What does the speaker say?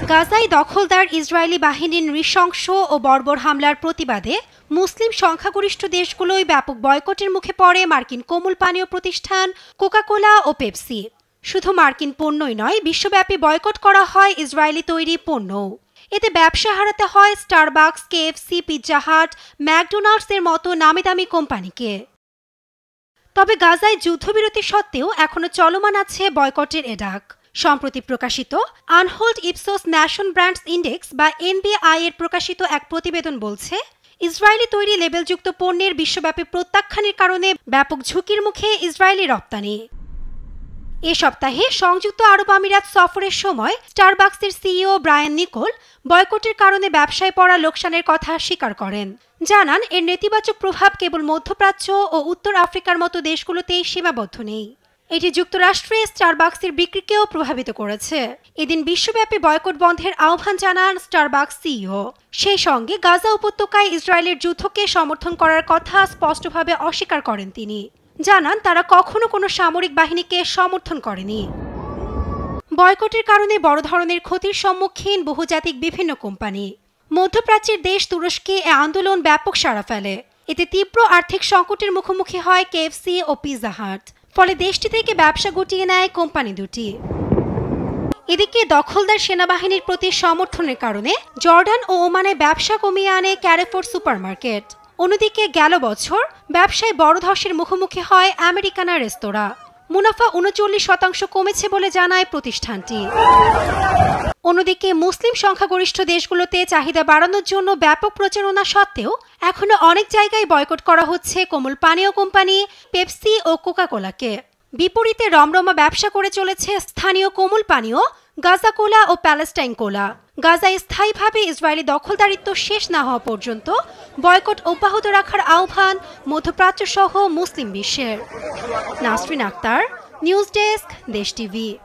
গাজায় দখলদার ইসরায়েলি বাহিনীর নৃশংস ও বর্বর হামলার প্রতিবাদে মুসলিম সংখ্যাগরিষ্ঠ দেশগুলোই ব্যাপক বয়কটের মুখে পড়ে মার্কিন কোমল পানীয় প্রতিষ্ঠান কোকা-কোলা ও পেপসি। শুধু মার্কিন পণ্যই নয়, বিশ্বব্যাপী বয়কট করা হয় ইসরায়েলি তৈরি পণ্যও। এতে ব্যবসা হারাতে হয় স্টারবাকস, কেএফসি, পিৎজা হাট, ম্যাকডোনাল্ডসের মতো নামিদামি কোম্পানিকে। তবে গাজায় যুদ্ধবিরতি সত্ত্বেও এখনো চলমান আছে বয়কটের এ ডাক। সম্প্রতি প্রকাশিত আনহোল্ড ইপসোস ন্যাশন ব্র্যান্ডস ইন্ডেক্স বা এনবিআই এর প্রকাশিত এক প্রতিবেদন বলছে, ইসরায়েলি তৈরি লেবেলযুক্ত পণ্যের বিশ্বব্যাপী প্রত্যাখ্যানের কারণে ব্যাপক ঝুঁকির মুখে ইসরায়েলি রপ্তানি। এ সপ্তাহে সংযুক্ত আরব আমিরাত সফরের সময় স্টারবাকসের সিইও ব্রায়ান নিকোল বয়কটের কারণে ব্যবসায় পড়া লোকসানের কথা স্বীকার করেন। জানান, এর নেতিবাচক প্রভাব কেবল মধ্যপ্রাচ্য ও উত্তর আফ্রিকার মতো দেশগুলোতেই সীমাবদ্ধ নেই। এটি যুক্তরাষ্ট্রে স্টারবাকসের বিক্রিকেও প্রভাবিত করেছে। এদিন বিশ্বব্যাপী বয়কট বন্ধের আহ্বান জানান স্টারবাকস সিইও। সেই সঙ্গে গাজা উপত্যকায় ইসরায়েলের যুদ্ধকে সমর্থন করার কথা স্পষ্টভাবে অস্বীকার করেন তিনি। জানান, তারা কখনো কোনো সামরিক বাহিনীকে সমর্থন করেনি। বয়কটের কারণে বড় ধরনের ক্ষতির সম্মুখীন বহুজাতিক বিভিন্ন কোম্পানি। মধ্যপ্রাচ্যের দেশ তুরস্কে এ আন্দোলন ব্যাপক সাড়া ফেলে। এতে তীব্র আর্থিক সংকটের মুখোমুখি হয় কেএফসি ও পিৎজা হাট। ফলে দেশটি থেকে ব্যবসা গুটিয়ে নেয় কোম্পানি দুটি। এদিকে দখলদার সেনাবাহিনীর প্রতি সমর্থনের কারণে জর্ডান ও ওমানে ব্যবসা কমিয়ে আনে ক্যারেফোর সুপারমার্কেট। অন্যদিকে গেল বছর ব্যবসায় বড় ধসের মুখোমুখি হয় আমেরিকানা রেস্তোরাঁ। মুনাফা 39% কমেছে বলে জানায় প্রতিষ্ঠানটি। অন্যদিকে মুসলিম সংখ্যাগরিষ্ঠ দেশগুলোতে চাহিদা বাড়ানোর জন্য ব্যাপক প্রচারণা সত্ত্বেও এখনো অনেক জায়গায় বয়কট করা হচ্ছে কোমল পানীয় কোম্পানি পেপসি ও কোকা-কোলাকে। বিপরীতে রমরমা ব্যবসা করে চলেছে স্থানীয় কোমল পানীয় গাজা কোলা ও প্যালেস্টাইন কোলা। গাজায় স্থায়ীভাবে ইসরায়েলি দখলদারিত্ব শেষ না হওয়া পর্যন্ত বয়কট অব্যাহত রাখার আহ্বান মধ্যপ্রাচ্য সহ মুসলিম বিশ্বের। নাসরিন আক্তার, নিউজ ডেস্ক, দেশ টিভি।